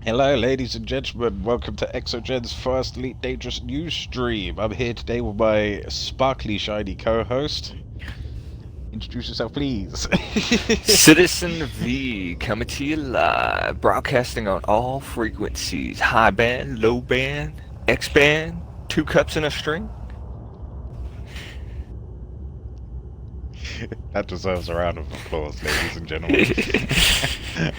Hello, ladies and gentlemen. Welcome to ExoGen's first Elite Dangerous news stream. I'm here today with my sparkly, shiny co-host. Introduce yourself, please. Citizen V coming to you live, broadcasting on all frequencies: high band, low band, X band, two cups in a string. That deserves a round of applause, ladies and gentlemen.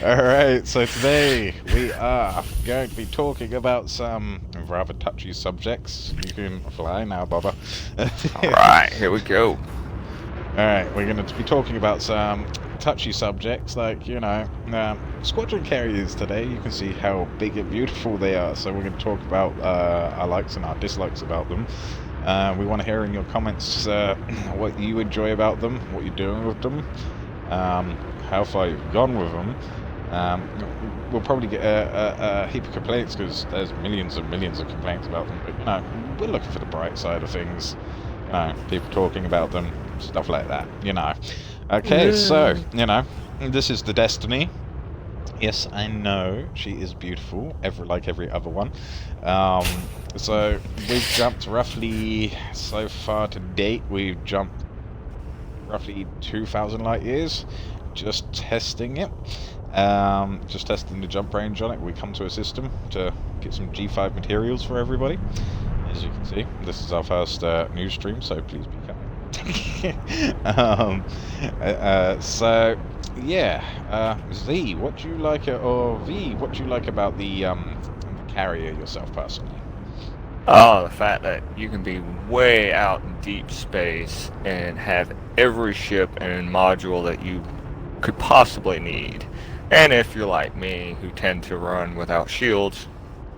Alright, so today we are going to be talking about some rather touchy subjects. You can fly now, Bubba. Alright, here we go. Alright, we're going to be talking about some touchy subjects like, squadron carriers today. You can see how big and beautiful they are, so we're going to talk about our likes and our dislikes about them. We want to hear in your comments what you enjoy about them, what you're doing with them, how far you've gone with them. We'll probably get a heap of complaints because there's millions and millions of complaints about them, but we're looking for the bright side of things. People talking about them, stuff like that, Okay, so, this is the Destiny. Yes, I know, she is beautiful, like every other one. So, we've jumped roughly, so far to date, we've jumped roughly 2,000 light years, just testing it. Just testing the jump range on it. We come to a system to get some G5 materials for everybody. As you can see, this is our first news stream, so please be kind. So yeah, Z, what do you like, or V, what do you like about the carrier yourself personally? Oh, the fact that you can be way out in deep space and have every ship and module that you could possibly need. And if you're like me, who tend to run without shields,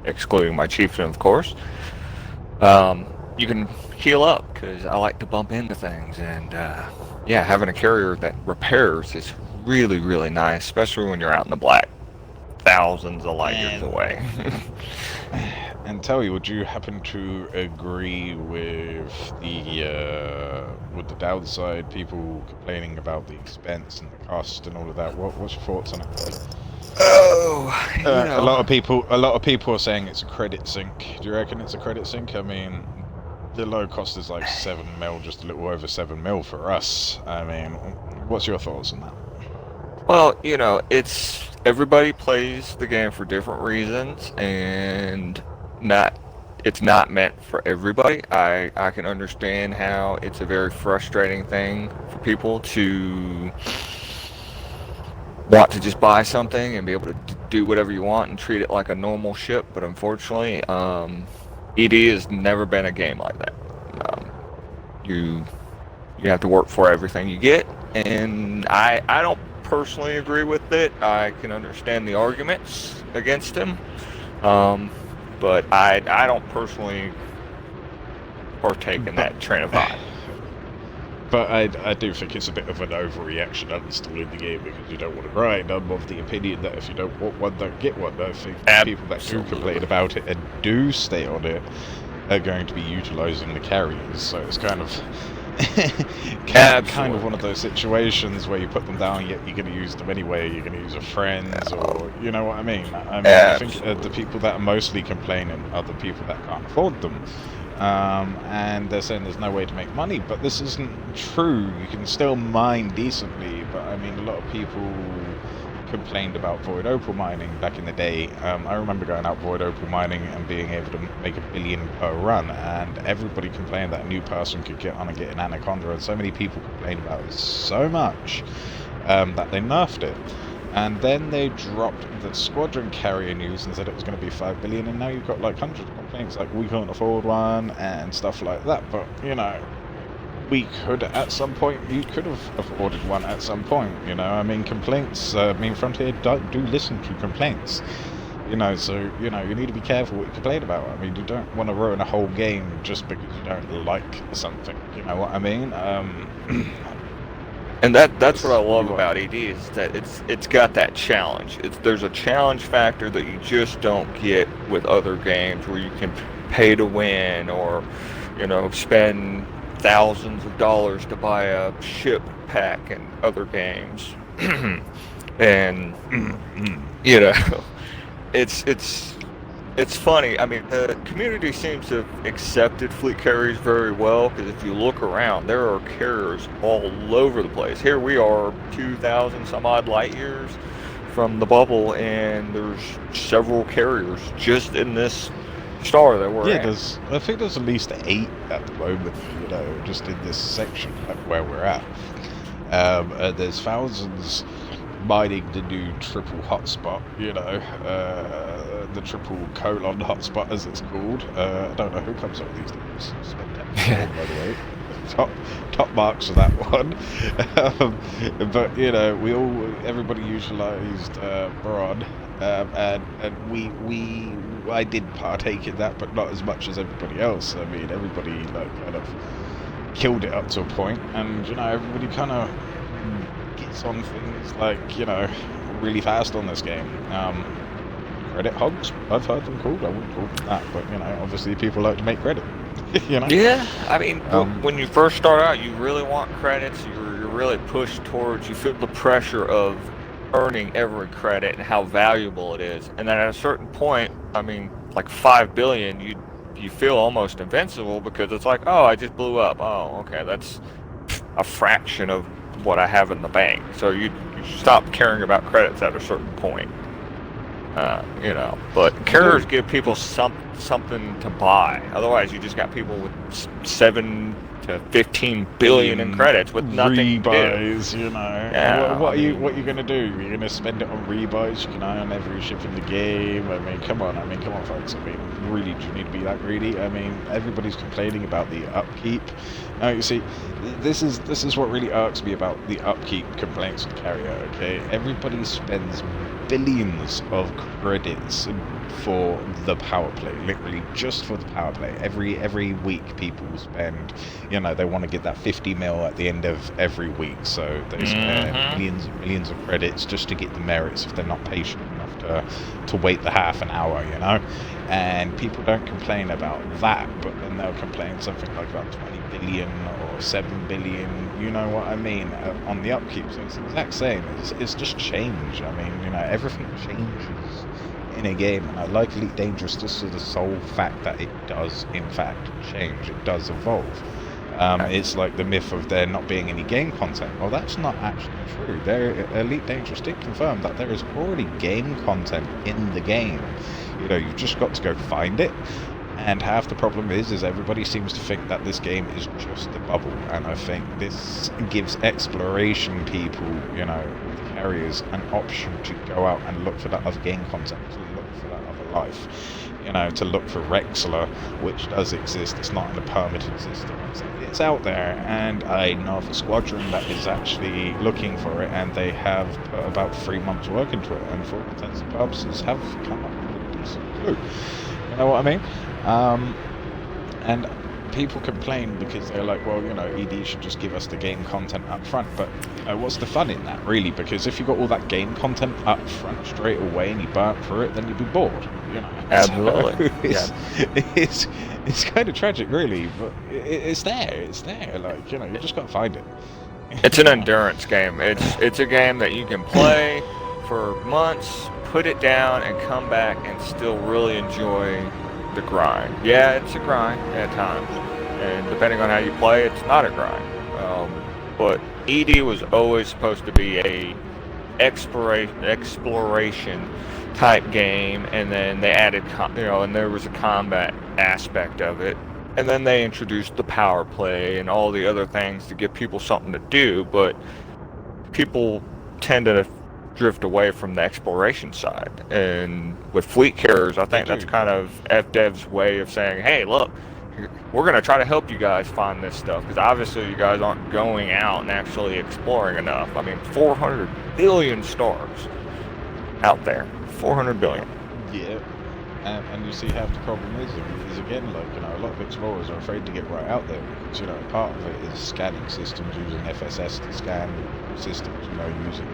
excluding my chieftain, of course, you can heal up, because I like to bump into things, and yeah, having a carrier that repairs is really, really nice, especially when you're out in the black, thousands of light years away. And tell you, would you happen to agree with the downside, people complaining about the expense and the cost and all of that? What's your thoughts on it? Oh, a lot of people are saying it's a credit sink. Do you reckon it's a credit sink? I mean, the low cost is like 7 mil, just a little over 7 mil for us. I mean, what's your thoughts on that? Well, it's everybody plays the game for different reasons, and it's not meant for everybody. I can understand how it's a very frustrating thing for people to want to just buy something and be able to do whatever you want and treat it like a normal ship, but unfortunately, ED has never been a game like that. You have to work for everything you get, and I don't personally agree with it. I can understand the arguments against him, but I don't personally partake in that train of thought. But I do think it's a bit of an overreaction uninstalling the game because you don't want to grind. I'm of the opinion that if you don't want one, don't get one. I think people that do complain about it and do stay on it are going to be utilising the carriers. So it's kind of kind of one of those situations where you put them down, yet you're going to use them anyway. You're going to use a friends, or you know what I mean. I think the people that are mostly complaining are the people that can't afford them. And they're saying there's no way to make money, but this isn't true. You can still mine decently, but I mean, a lot of people complained about void opal mining back in the day. I remember going out void opal mining and being able to make $1 billion per run, and everybody complained that a new person could get on and get an anaconda, and so many people complained about it so much that they nerfed it. And then they dropped the squadron carrier news and said it was going to be 5 billion, and now you've got like hundreds of complaints like we can't afford one and stuff like that. But we could at some point. You could have afforded one at some point. I mean, complaints. Frontier do listen to complaints. So you need to be careful what you complain about. I mean, you don't want to ruin a whole game just because you don't like something. You know what I mean? And that's what I love about ED is that it's got that challenge. There's a challenge factor that you just don't get with other games where you can pay to win, or spend thousands of dollars to buy a ship pack in other games. And it's funny. I mean, the community seems to have accepted fleet carriers very well because if you look around, there are carriers all over the place. Here we are, 2,000 some odd light years from the bubble, and there's several carriers just in this star that we're Yeah, in. I think there's at least 8 at the moment, just in this section where we're at. There's thousands mining the new triple hotspot, the triple colon hotspot as it's called. I don't know who comes up with these things. Spectacular, by the way. Top marks for that one. But everybody utilized Baron, and I did partake in that, but not as much as everybody else. I mean, everybody kind of killed it up to a point, and everybody kind of gets on things really fast on this game. Credit hogs, I've heard them called. I wouldn't call them that, but obviously people like to make credit. Yeah, I mean, when you first start out, you really want credits. You're really pushed towards. You feel the pressure of earning every credit and how valuable it is. And then at a certain point, I mean, like 5 billion, you feel almost invincible because it's like, oh, I just blew up. Oh, okay, that's a fraction of what I have in the bank. So you stop caring about credits at a certain point. But carriers give people something to buy. Otherwise, you just got people with 7 to 15 billion in credits with nothing rebuys, to do. Yeah, what are you gonna do? You're gonna spend it on rebuys? You can own every ship in the game. I mean, come on, folks. I mean, really, do you need to be that greedy? I mean, everybody's complaining about the upkeep. Now, you see, this is what really irks me about the upkeep complaints with carrier. Okay, everybody spends billions of credits for the power play, literally just for the power play. Every week people spend, they want to get that 50 mil at the end of every week, so they spend millions and millions of credits just to get the merits if they're not patient enough to wait the half an hour, and people don't complain about that, but then they'll complain something like about 20 billion or 7 billion, you know what I mean, on the upkeep. So it's the exact same. It's just change. I mean, everything changes in a game, and I like Elite Dangerous just for the sole fact that it does in fact change. It does evolve. It's like the myth of there not being any game content. Well, that's not actually true. Elite Dangerous did confirm that there is already game content in the game. You've just got to go find it. And half the problem is everybody seems to think that this game is just the bubble, and I think this gives exploration people, with carriers, an option to go out and look for that other game content, to look for that other life, to look for Rexler, which does exist. It's not in a permitted system. It's out there, and I know of a squadron that is actually looking for it, and they have put about 3 months work into it, and for all intents and purposes have come up with a decent clue. You know what I mean? And people complain because they're like, well, ED should just give us the game content up front, but what's the fun in that, really? Because if you got all that game content up front straight away and you burnt through it, then you'd be bored, Absolutely. So it's kind of tragic, really, but it's there, you just gotta find it. It's an endurance game. It's a game that you can play for months, put it down, and come back and still really enjoy the grind. Yeah, it's a grind at times, and depending on how you play, it's not a grind. But ED was always supposed to be a exploration type game, and then they added, and there was a combat aspect of it, and then they introduced the power play and all the other things to give people something to do. But people tend to drift away from the exploration side, and with fleet carriers, I think that's kind of FDev's way of saying, hey, look, we're going to try to help you guys find this stuff, because obviously you guys aren't going out and actually exploring enough. I mean, 400 billion stars out there, 400 billion. Yeah, and you see half the problem is again, a lot of explorers are afraid to get right out there, because part of it is scanning systems, using FSS to scan systems, using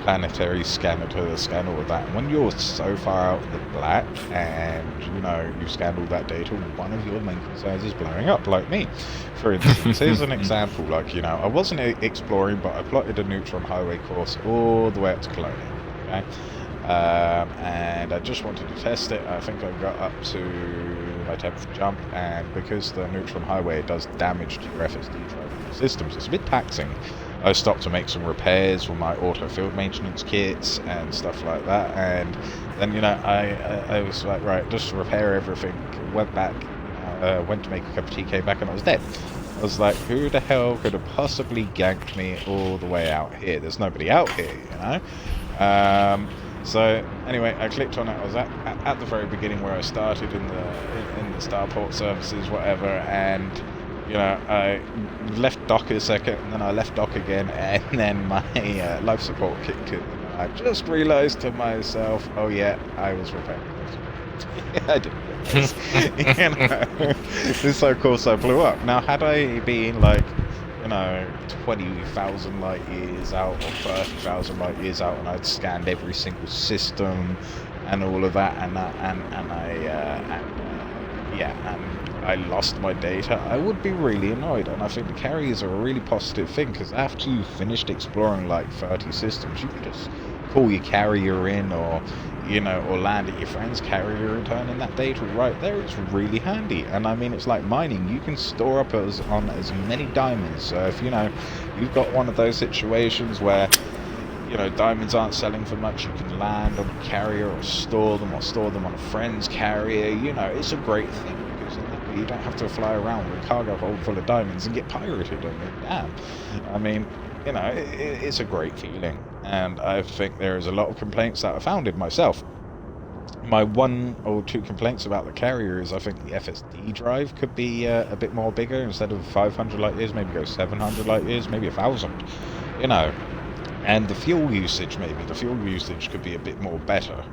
planetary scanner to scan all of that. And when you're so far out in the black and you scan all that data, one of your main concerns is blowing up, like me. For instance, here's an example. I wasn't exploring, but I plotted a neutron highway course all the way up to Colonia. Okay, and I just wanted to test it. I think I got up to my 10th jump, and because the neutron highway does damage to your FSD drive systems, it's a bit taxing. I stopped to make some repairs with my auto field maintenance kits and stuff like that, and then I was like, right, just repair everything. Went back, went to make a cup of tea, came back, and I was dead. I was like, who the hell could have possibly ganked me all the way out here? There's nobody out here, So anyway, I clicked on it. I was at the very beginning where I started in the starport services, whatever, and I left dock a second, and then I left dock again, and then my life support kicked in. And I just realised to myself, oh yeah, I was repairing it. I didn't realise. So of course I blew up. Now, had I been 20,000 light years out or 30,000 light years out, and I'd scanned every single system and all of that, and I lost my data, I would be really annoyed. And I think the carriers are a really positive thing, because after you've finished exploring 30 systems, you can just call your carrier in, or land at your friend's carrier and turn in that data right there. It's really handy. And I mean, it's like mining. You can store up on as many diamonds. So if you've got one of those situations where diamonds aren't selling for much, you can land on a carrier or store them on a friend's carrier. It's a great thing, because in that way you don't have to fly around with a cargo hold full of diamonds and get pirated on it. Damn. I mean, it's a great feeling, and I think there is a lot of complaints that I found in myself. My 1 or 2 complaints about the carrier is I think the FSD drive could be a bit more bigger. Instead of 500 light years, maybe go 700 light years, maybe 1,000, and the fuel usage could be a bit more better.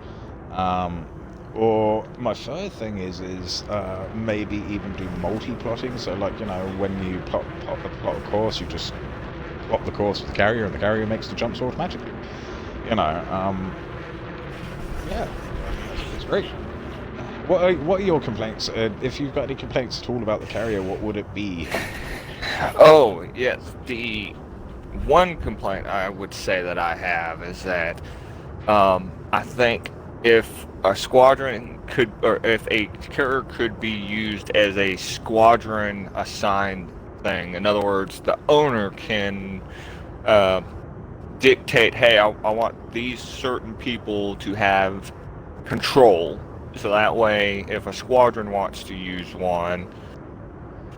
Or my third thing is maybe even do multi-plotting. So when you plot a course, you just plot the course with the carrier, and the carrier makes the jumps automatically. Yeah, it's great. What are your complaints? If you've got any complaints at all about the carrier, what would it be? Oh, yes. The one complaint I would say that I have is that I think if a squadron could, or if a carrier could be used as a squadron assigned thing. In other words, the owner can dictate, hey, I want these certain people to have control, so that way if a squadron wants to use one,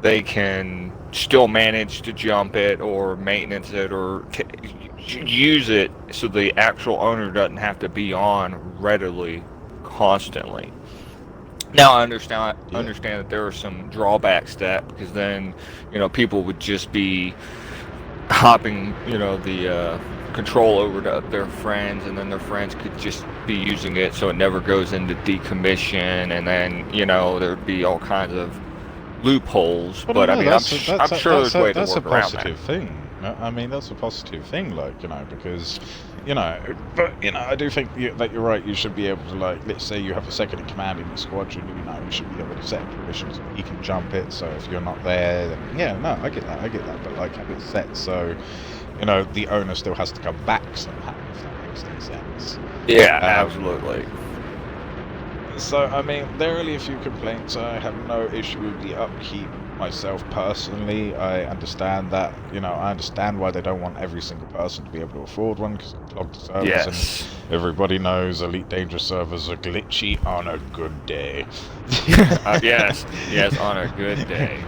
they can still manage to jump it or maintenance it or use it, so the actual owner doesn't have to be on readily constantly. Now I understand that there are some drawbacks to that, because then people would just be hopping the control over to their friends, and then their friends could just be using it, so it never goes into decommission, and then there'd be all kinds of loopholes. But I mean, I'm sure there's a way to work around that. That's a positive thing. I mean, that's a positive thing, because but I do think that you're right. You should be able to, let's say you have a second in command in your squadron, you should be able to set permissions and you can jump it. So if you're not there, then I get that. But have it set so the owner still has to come back somehow, if that makes any sense. Yeah, absolutely. So I mean, there are only a few complaints. I have no issue with the upkeep myself personally. I understand that, I understand why they don't want every single person to be able to afford one, because of clogged servers. Yes. And everybody knows Elite Dangerous servers are glitchy on a good day. Yes, on a good day.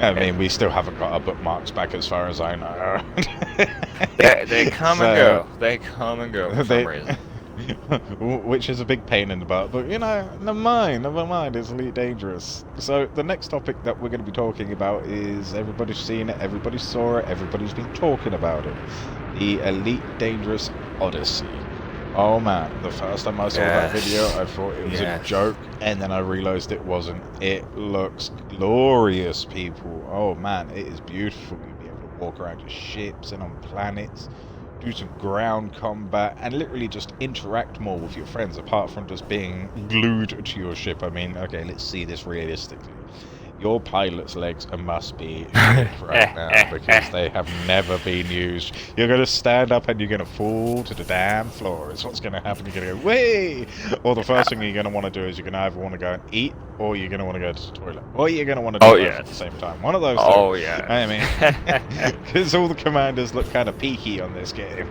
I mean, we still haven't got our bookmarks back, as far as I know. They come and go. They come and go for some reason. Which is a big pain in the butt, but never mind, it's Elite Dangerous. So the next topic that we're going to be talking about is, everybody's seen it, everybody saw it, everybody's been talking about it, the Elite Dangerous Odyssey. Oh man, the first time I saw that video, I thought it was a joke, and then I realized it wasn't. It looks glorious, people. Oh man, it is beautiful. You'll be able to walk around your ships and on planets, do some ground combat, and literally just interact more with your friends, apart from just being glued to your ship. I mean, okay, let's see this realistically. your pilot's legs must be shook right now because they have never been used. You're going to stand up and you're going to fall to the damn floor. It's what's going to happen. You're going to go, way! Or the first thing you're going to want to do is you're going to either want to go and eat, or you're going to want to go to the toilet. Or you're going to want to do both at the same time. One of those two. Oh, yeah. I mean, because all the commanders look kind of peaky on this game.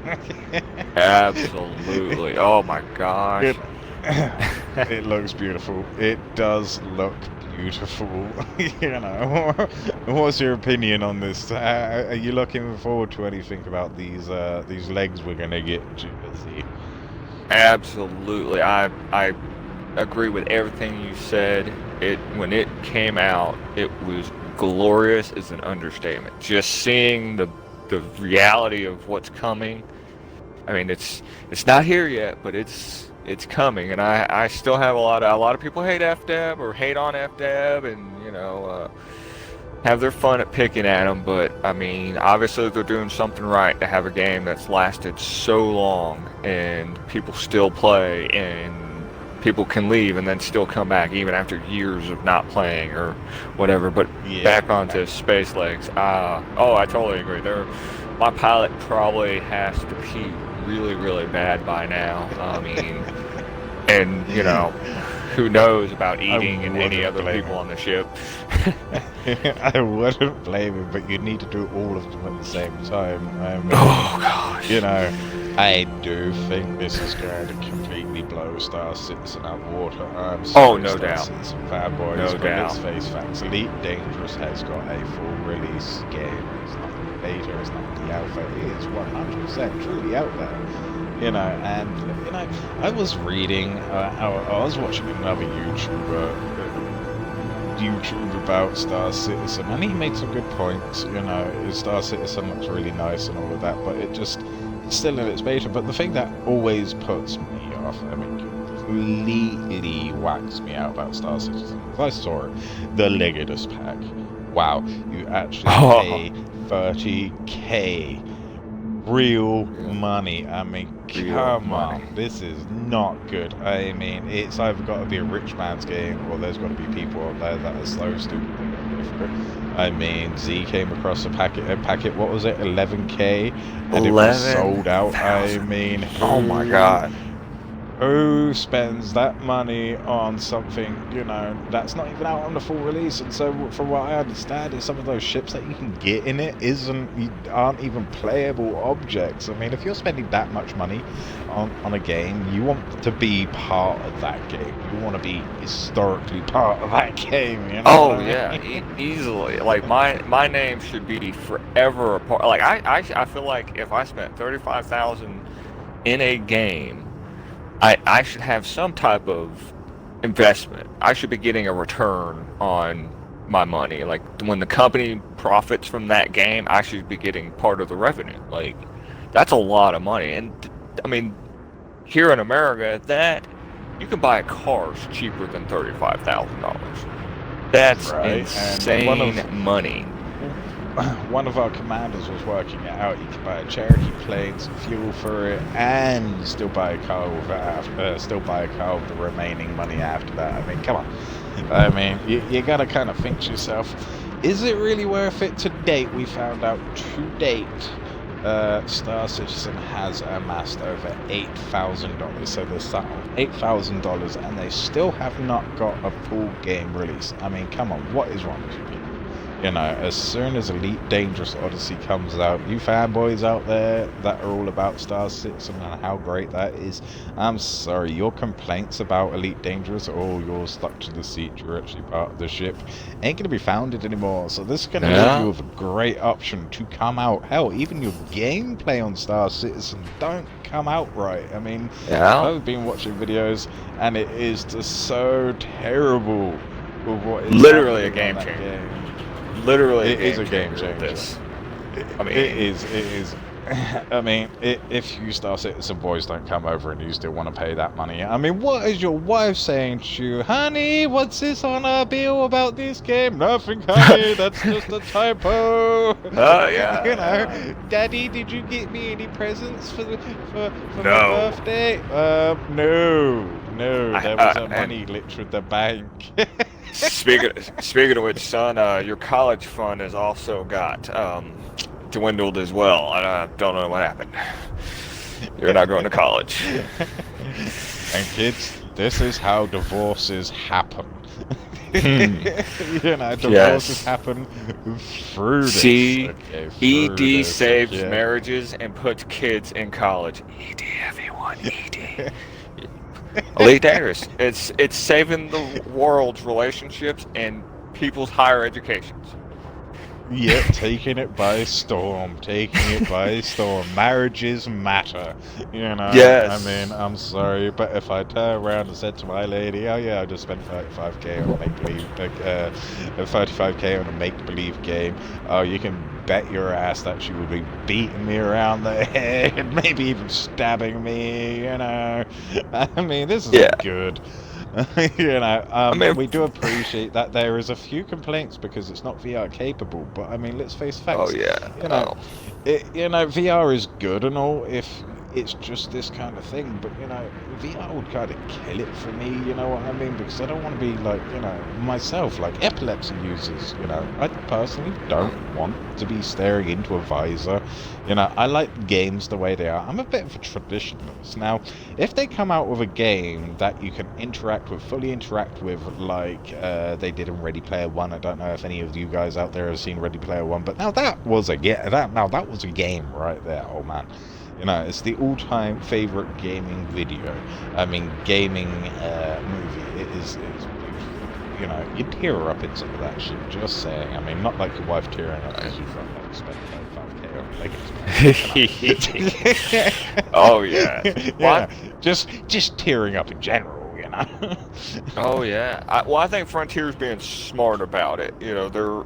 Absolutely. Oh, my gosh. It looks beautiful. It does look beautiful. You know, what's your opinion on this? Are you looking forward to anything about these legs we're gonna get to see? Absolutely. I agree with everything you said. When it came out, it was glorious is an understatement. Just seeing the reality of what's coming. I mean, it's not here yet, but it's coming, and I still have a lot of people hate FDev or hate on FDev, and have their fun at picking at them. But I mean, obviously they're doing something right to have a game that's lasted so long, and people still play, and people can leave and then still come back even after years of not playing or whatever. But back onto Space Legs. I totally agree. My pilot probably has to pee really, really bad by now. I mean, and who knows about eating and any other people on the ship. I wouldn't blame him, but you need to do all of them at the same time. I mean, oh gosh. I do think this is going to completely blow Star Citizen out of water. I'm sorry, no Star doubt. Citizen fanboys, No but doubt. let's face facts. Elite Dangerous has got a full release game. It's not the beta, it's not the alpha. It is 100% truly out there. I was reading, I was watching another YouTuber about Star Citizen, and he made some good points. Star Citizen looks really nice and all of that, but it's still in its beta. But the thing that always puts me off, I mean, completely whacks me out about Star Citizen, if I saw it, the Legatus pack. Wow, you actually pay 30k real money. I mean, come on, this is not good. I mean, it's either got to be a rich man's game, or there's got to be people out there that are so stupid they don't pay for it. I mean, Z came across a packet, what was it, 11k, and it was sold out. I mean, oh my god. Who spends that money on something, that's not even out on the full release? And so, from what I understand, is some of those ships that you can get in it aren't even playable objects. I mean, if you're spending that much money on a game, you want to be part of that game. You want to be historically part of that game. Oh yeah, easily. Like my name should be forever a part. Like I feel like if I spent $35,000 in a game, I should have some type of investment. I should be getting a return on my money. Like when the company profits from that game, I should be getting part of the revenue. Like that's a lot of money. And I mean, here in America, that you can buy cars cheaper than $35,000. That's insane money. One of our commanders was working it out. You could buy a Cherokee plane, some fuel for it, and still buy a car with the remaining money after that. I mean, come on. I mean, you gotta kind of think to yourself, is it really worth it? To date, we found out Star Citizen has amassed over $8,000. So they're sat on $8,000, and they still have not got a full game release. I mean, come on, what is wrong with you people? As soon as Elite Dangerous Odyssey comes out, you fanboys out there that are all about Star Citizen and how great that is, I'm sorry, your complaints about Elite Dangerous, you're stuck to the seat, you're actually part of the ship, ain't going to be founded anymore. So this is going to leave you with a great option to come out. Hell, even your gameplay on Star Citizen don't come out right. I mean, I've been watching videos, and it is just so terrible with what is literally a game changer. Literally, it is a game changer. I mean, it is. I mean, if you Star Citizen boys don't come over and you still want to pay that money, I mean, what is your wife saying to you? Honey, what's this on our bill about this game? Nothing, honey, that's just a typo. Yeah. Daddy, did you get me any presents for my birthday? No, there was a money glitch with the bank. Speaking of which, son, your college fund has also got dwindled as well. I don't know what happened. You're not going to college. And kids, this is how divorces happen. Hmm. Divorces Yes. happen through this. See, Okay, through ED this. saves Okay. marriages and puts kids in college. ED, everyone, ED. Elite Dangerous. It's saving the world's relationships and people's higher educations. Yeah, taking it by storm, taking it by storm. Marriages matter, I mean, Yes. I'm sorry, but if I turn around and said to my lady, "Oh yeah, I just spent 35K on a make-believe, 35K on a make-believe game," oh, you can bet your ass that she would be beating me around the head, maybe even stabbing me. I mean, this Yeah. isn't good. I mean, We do appreciate that there is a few complaints because it's not VR capable, but I mean, let's face oh facts. yeah. You know, Oh. VR is good and all if it's just this kind of thing, but VR would kind of kill it for me. You know what I mean? Because I don't want to be like, myself, like epilepsy users. I personally don't want to be staring into a visor. I like games the way they are. I'm a bit of a traditionalist. Now, if they come out with a game that you can fully interact with, like they did in Ready Player One. I don't know if any of you guys out there have seen Ready Player One, but now that was a game right there. Oh man, it's the all-time favorite gaming video. I mean, gaming movie. It is. It's beautiful. You tear up in some of that shit. Just saying. I mean, not like your wife tearing up because you've spent like 5K on Legos. Oh yeah. Yeah, just tearing up in general. Oh yeah. I think Frontier's being smart about it. They're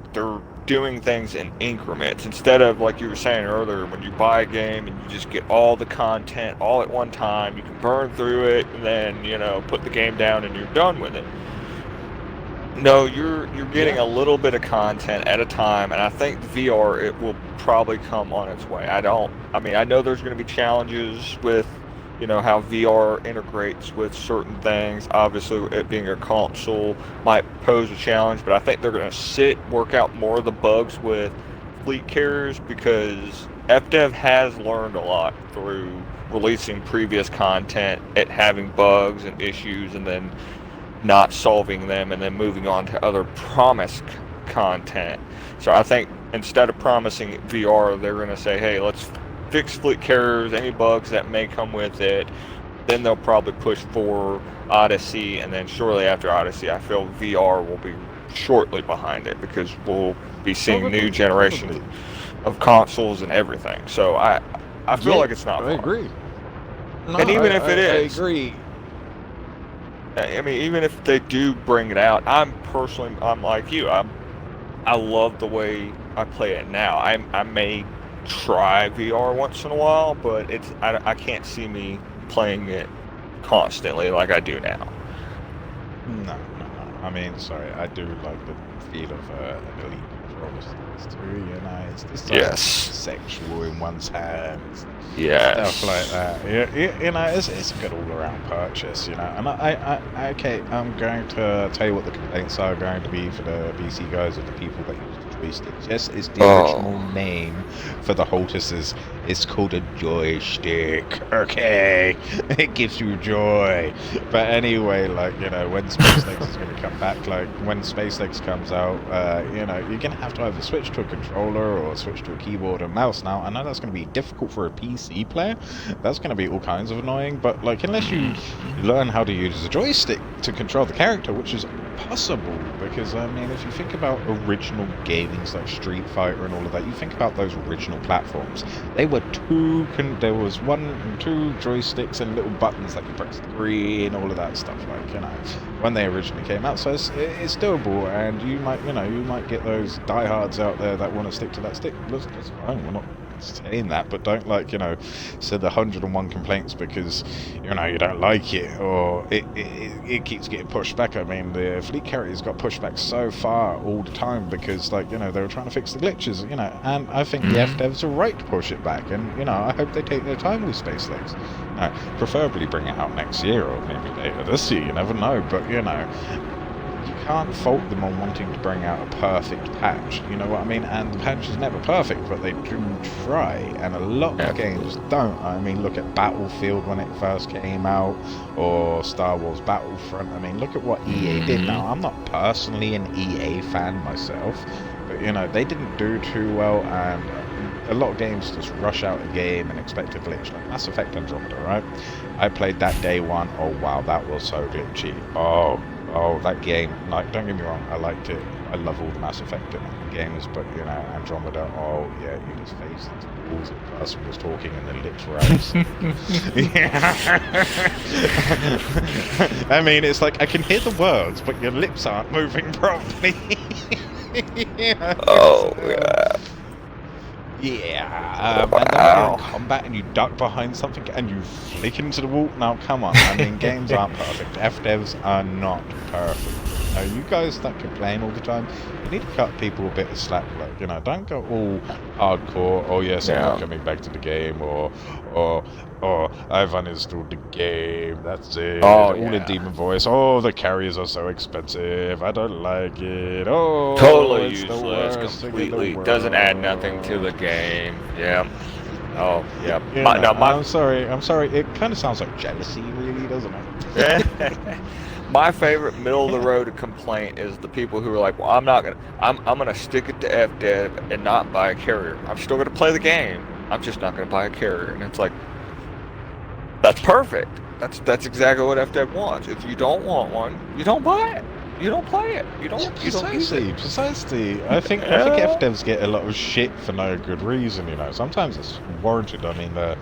doing things in increments instead of like you were saying earlier. When you buy a game and you just get all the content all at one time, you can burn through it and then put the game down and you're done with it. No, you're getting Yeah. a little bit of content at a time, and I think VR it will probably come on its way. I mean, I know there's going to be challenges with, how VR integrates with certain things. Obviously, it being a console might pose a challenge, but I think they're going to work out more of the bugs with fleet carriers because FDev has learned a lot through releasing previous content, it having bugs and issues, and then not solving them and then moving on to other promised content. So I think instead of promising VR, they're going to say, hey, let's fix fleet carriers, any bugs that may come with it. Then they'll probably push for Odyssey, and then shortly after Odyssey, I feel VR will be shortly behind it because we'll be seeing new generations of consoles and everything. So I feel like it's not far. I agree. No, And even if it is, I agree. I mean, even if they do bring it out, I'm like you. I love the way I play it now. I may try VR once in a while, but I can't see me playing it constantly like I do now. No. I mean, sorry, I do like the feel of an elite controller too. It's just Yes. sexual in one's hands. Yes. Stuff like that. It's a good all-around purchase. And okay, I'm going to tell you what the complaints are going to be for the PC guys or the people that use the joysticks. Yes, it's the original name for the Holtuses. It's called a joystick. Okay, it gives you joy. But anyway, when Space Legs is going to come back, like when Space Legs comes out, you're gonna have to either switch to a controller or switch to a keyboard and mouse. Now, I know that's going to be difficult for a PC player. That's going to be all kinds of annoying. But unless you learn how to use a joystick to control the character, which is possible, because I mean, if you think about original gamings like Street Fighter and all of that, you think about those original platforms. They were there was two joysticks and little buttons that you press three and all of that stuff. When they originally came out, so it's doable, and you might get those diehards out there that want to stick to that stick. That's fine. We're not saying that, but don't say the 101 complaints because you don't like it or it keeps getting pushed back. I mean, the fleet carriers got pushed back so far all the time because they were trying to fix the glitches, and I think the FDevs are right to push it back, and I hope they take their time with Space Legs. Preferably bring it out next year or maybe later this year, you never know, but you can't fault them on wanting to bring out a perfect patch. You know what I mean? And the patch is never perfect, but they do try. And a lot of games don't. I mean, look at Battlefield when it first came out, or Star Wars Battlefront. I mean, look at what EA did. Now, I'm not personally an EA fan myself, but you know, they didn't do too well, and a lot of games just rush out a game and expect a glitch, like Mass Effect Andromeda, right? I played that day one. Oh wow, that was so glitchy. Oh, that game. Like, don't get me wrong, I liked it. I love all the Mass Effect games, but you know, Andromeda. Oh yeah, you just faced the walls. The person was talking and the lips were out. I mean, it's like I can hear the words, but your lips aren't moving properly. Oh yeah. Yeah, and then when you're in combat and you duck behind something and you flick into the wall. Now, come on. I mean, games aren't perfect. F-devs are not perfect. Now, you guys that complain all the time, you need to cut people a bit of slack. Like, you know, don't go all hardcore. Oh yes, I'm not coming back to the game, or I've uninstalled the game. That's it. All in demon voice. Oh, the carriers are so expensive. I don't like it. Oh, Totally it's useless. Completely doesn't add nothing to the game. Yeah. Oh, yeah. Yeah, I'm sorry. It kind of sounds like jealousy, really, doesn't it? My favorite middle of the road complaint is the people who are like, well, I'm gonna stick it to FDev and not buy a carrier. I'm still gonna play the game. I'm just not gonna buy a carrier. And it's like, that's perfect. That's exactly what FDev wants. If you don't want one, you don't buy it. You don't play it. You don't. Yeah, you don't use it. Precisely. I think FDevs get a lot of shit for no good reason. You know, sometimes it's warranted. I mean, the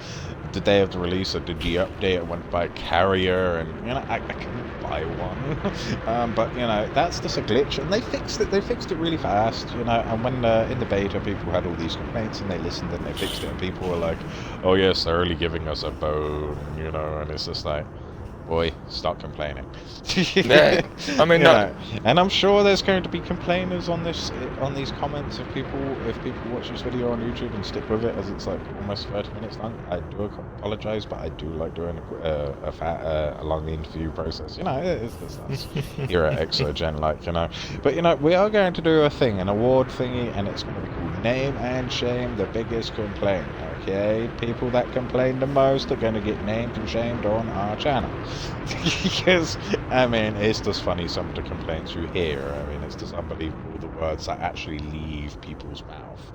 day of the release of the G update, I went by carrier, and you know, I couldn't buy one. But you know, that's just a glitch, and they fixed it. They fixed it really fast. You know, and when in the beta, people had all these complaints, and they listened and they fixed it, and people were like, "Oh yes, they're really giving us a bone," you know, and it's just like, boy, stop complaining. Yeah, I mean, and I'm sure there's going to be complainers on these comments if people watch this video on YouTube and stick with it, as it's like almost 30 minutes long. I do apologize, but I do like doing a long interview process. You know, it's that's you're at Exogen, like, you know. But you know, we are going to do a thing, an award thingy, and it's going to be called Name and Shame the Biggest Complaint. Okay, people that complain the most are going to get named and shamed on our channel. Because, I mean, it's just funny, some of the complaints you hear. I mean, it's just unbelievable, the words that actually leave people's mouth.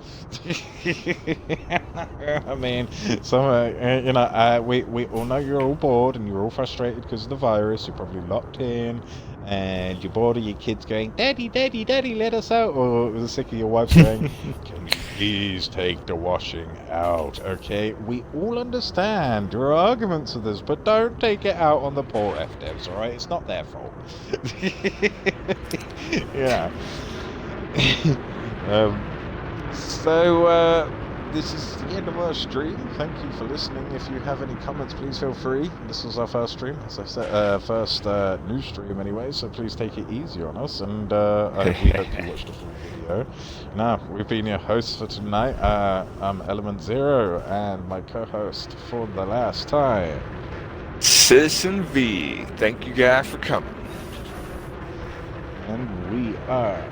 I mean, some, you know, we all know you're all bored and you're all frustrated because of the virus. You're probably locked in, and you're bored of your kids going, "Daddy, Daddy, Daddy, let us out," or sick of your wife saying, "Can you please take the washing out?" Okay, we all understand your arguments of this, but don't take it out on the poor FDevs, alright? It's not their fault. Yeah. So, this is the end of our stream. Thank you for listening. If you have any comments, please feel free. This was our first stream, as I said, first new stream anyway, so please take it easy on us, and we hope you watched the full video. Now, we've been your hosts for tonight. I'm Element Zero, and my co-host for the last time, Citizen V. Thank you guys for coming. and we are